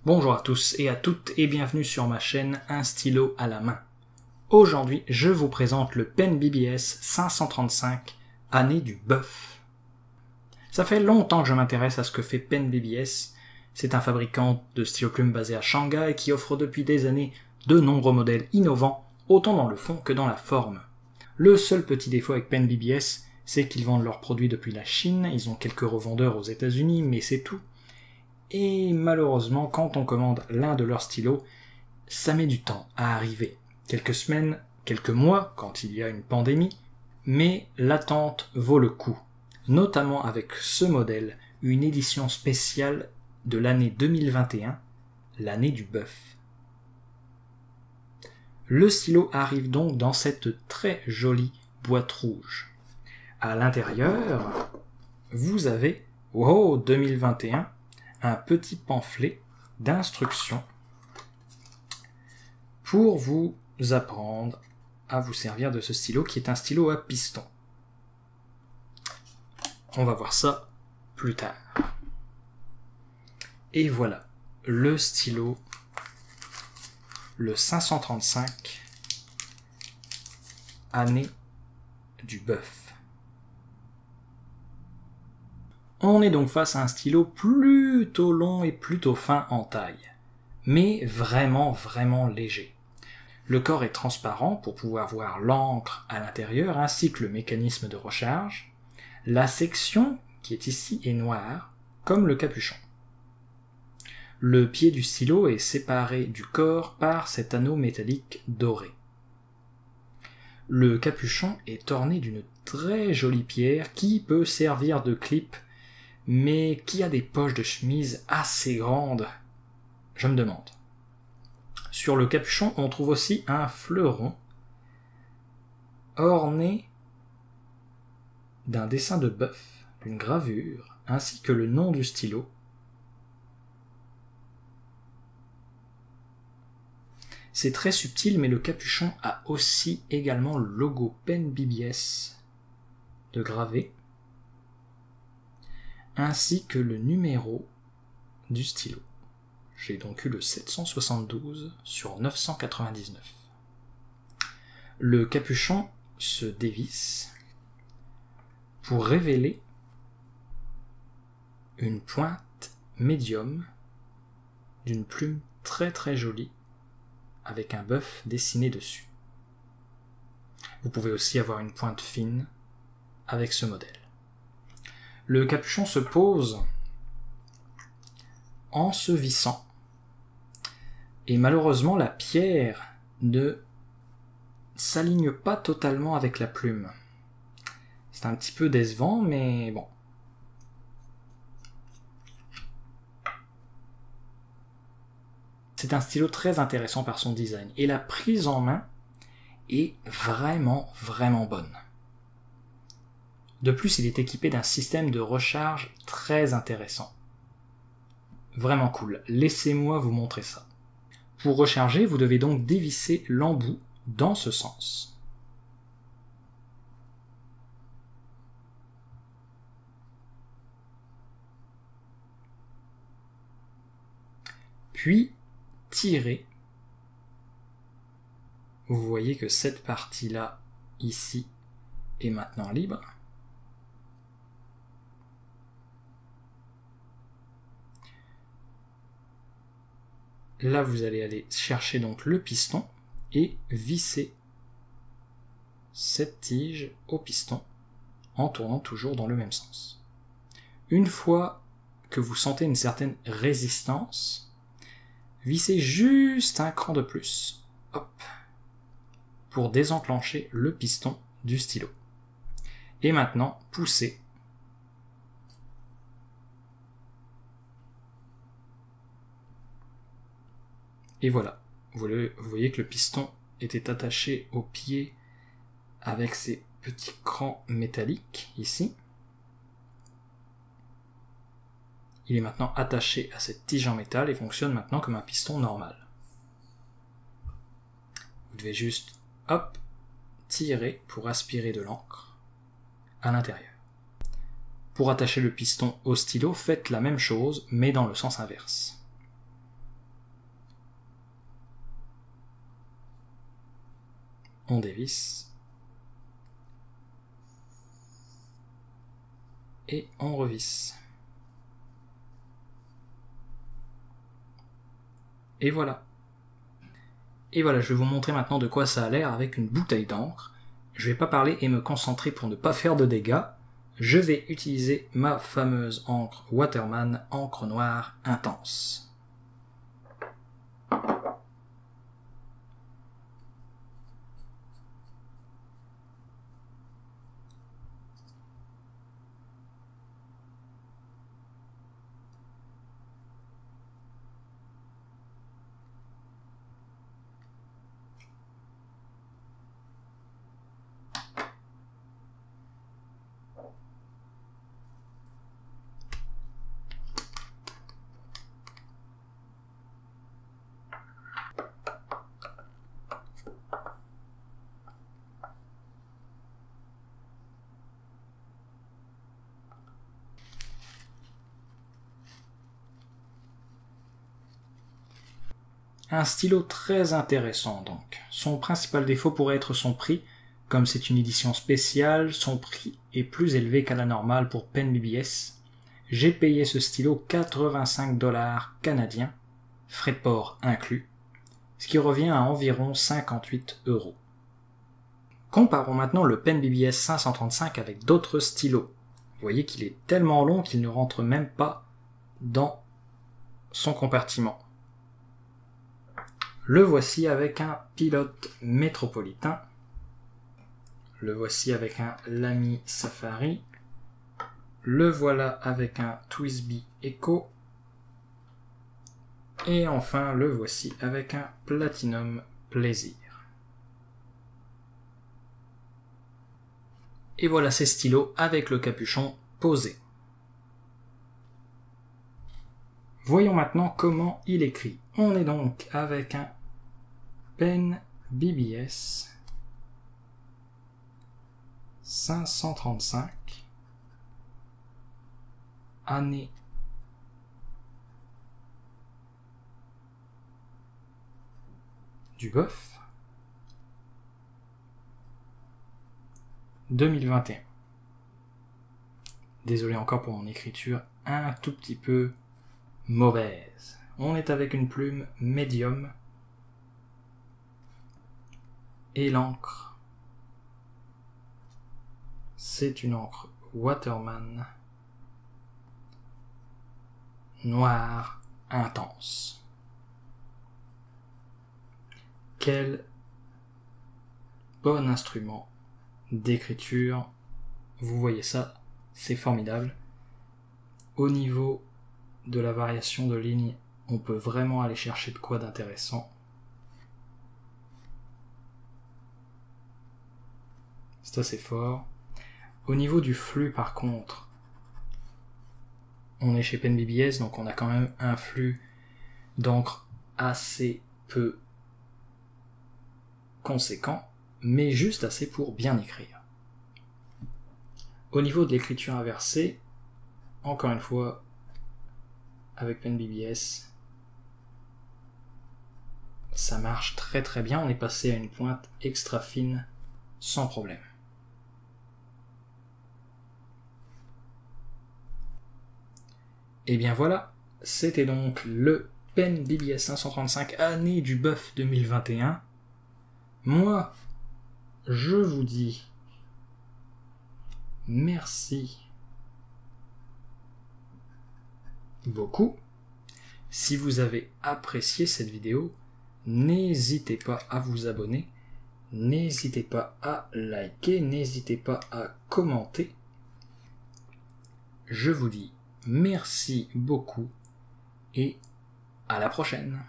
Bonjour à tous et à toutes et bienvenue sur ma chaîne Un stylo à la main. Aujourd'hui, je vous présente le Pen BBS 535 année du bœuf. Ça fait longtemps que je m'intéresse à ce que fait Pen BBS. C'est un fabricant de stylo-plumes basé à Shanghai qui offre depuis des années de nombreux modèles innovants, autant dans le fond que dans la forme. Le seul petit défaut avec Pen BBS, c'est qu'ils vendent leurs produits depuis la Chine, ils ont quelques revendeurs aux États-Unis, mais c'est tout. Et malheureusement, quand on commande l'un de leurs stylos, ça met du temps à arriver. Quelques semaines, quelques mois, quand il y a une pandémie, mais l'attente vaut le coup. Notamment avec ce modèle, une édition spéciale de l'année 2021, l'année du bœuf. Le stylo arrive donc dans cette très jolie boîte rouge. À l'intérieur, vous avez, 2021, un petit pamphlet d'instructions pour vous apprendre à vous servir de ce stylo qui est un stylo à piston. On va voir ça plus tard. Et voilà, le stylo, le 535, année du bœuf. On est donc face à un stylo plutôt long et plutôt fin en taille, mais vraiment léger. Le corps est transparent pour pouvoir voir l'encre à l'intérieur ainsi que le mécanisme de recharge. La section qui est ici est noire, comme le capuchon. Le pied du stylo est séparé du corps par cet anneau métallique doré. Le capuchon est orné d'une très jolie pierre qui peut servir de clip, mais qui a des poches de chemise assez grandes, je me demande. Sur le capuchon, on trouve aussi un fleuron orné d'un dessin de bœuf, d'une gravure, ainsi que le nom du stylo. C'est très subtil, mais le capuchon a aussi également le logo Pen BBS de gravé, ainsi que le numéro du stylo. J'ai donc eu le 772 sur 999. Le capuchon se dévisse pour révéler une pointe médium d'une plume très jolie avec un bœuf dessiné dessus. Vous pouvez aussi avoir une pointe fine avec ce modèle. Le capuchon se pose en se vissant et malheureusement la pierre ne s'aligne pas totalement avec la plume. C'est un petit peu décevant, mais bon. C'est un stylo très intéressant par son design et la prise en main est vraiment bonne. De plus, il est équipé d'un système de recharge très intéressant. Vraiment cool. Laissez-moi vous montrer ça. Pour recharger, vous devez donc dévisser l'embout dans ce sens. Puis, tirer. Vous voyez que cette partie-là, ici, est maintenant libre. Là, vous allez aller chercher donc le piston et visser cette tige au piston en tournant toujours dans le même sens. Une fois que vous sentez une certaine résistance, vissez juste un cran de plus, hop, pour désenclencher le piston du stylo. Et maintenant, poussez. Et voilà, vous voyez que le piston était attaché au pied avec ces petits crans métalliques ici. Il est maintenant attaché à cette tige en métal et fonctionne maintenant comme un piston normal. Vous devez juste, hop, tirer pour aspirer de l'encre à l'intérieur. Pour attacher le piston au stylo, faites la même chose, mais dans le sens inverse. On dévisse. Et on revisse. Et voilà. Et voilà, je vais vous montrer maintenant de quoi ça a l'air avec une bouteille d'encre. Je vais pas parler et me concentrer pour ne pas faire de dégâts. Je vais utiliser ma fameuse encre Waterman, encre noire intense. Un stylo très intéressant donc. Son principal défaut pourrait être son prix. Comme c'est une édition spéciale, son prix est plus élevé qu'à la normale pour Pen BBS. J'ai payé ce stylo 85 $ canadiens, frais de port inclus, ce qui revient à environ 58 €. Comparons maintenant le Pen BBS 535 avec d'autres stylos. Vous voyez qu'il est tellement long qu'il ne rentre même pas dans son compartiment. Le voici avec un pilote métropolitain. Le voici avec un Lamy Safari. Le voilà avec un Twisby Echo. Et enfin, le voici avec un Platinum Plaisir. Et voilà ces stylos avec le capuchon posé. Voyons maintenant comment il écrit. On est donc avec un Pen BBS 535, année du bœuf 2021. Désolé encore pour mon écriture un tout petit peu mauvaise. On est avec une plume médium et l'encre, c'est une encre Waterman noire intense. Quel bon instrument d'écriture, vous voyez ça, c'est formidable. Au niveau de la variation de ligne, on peut vraiment aller chercher de quoi d'intéressant. C'est assez fort. Au niveau du flux par contre, on est chez Pen BBS, donc on a quand même un flux d'encre assez peu conséquent, mais juste assez pour bien écrire. Au niveau de l'écriture inversée, encore une fois, avec Pen BBS, ça marche très très bien, on est passé à une pointe extra fine sans problème. Et bien voilà, c'était donc le Pen BBS 535 année du bœuf 2021. Moi, je vous dis merci beaucoup. Si vous avez apprécié cette vidéo, n'hésitez pas à vous abonner, n'hésitez pas à liker, n'hésitez pas à commenter. Je vous dis merci beaucoup et à la prochaine.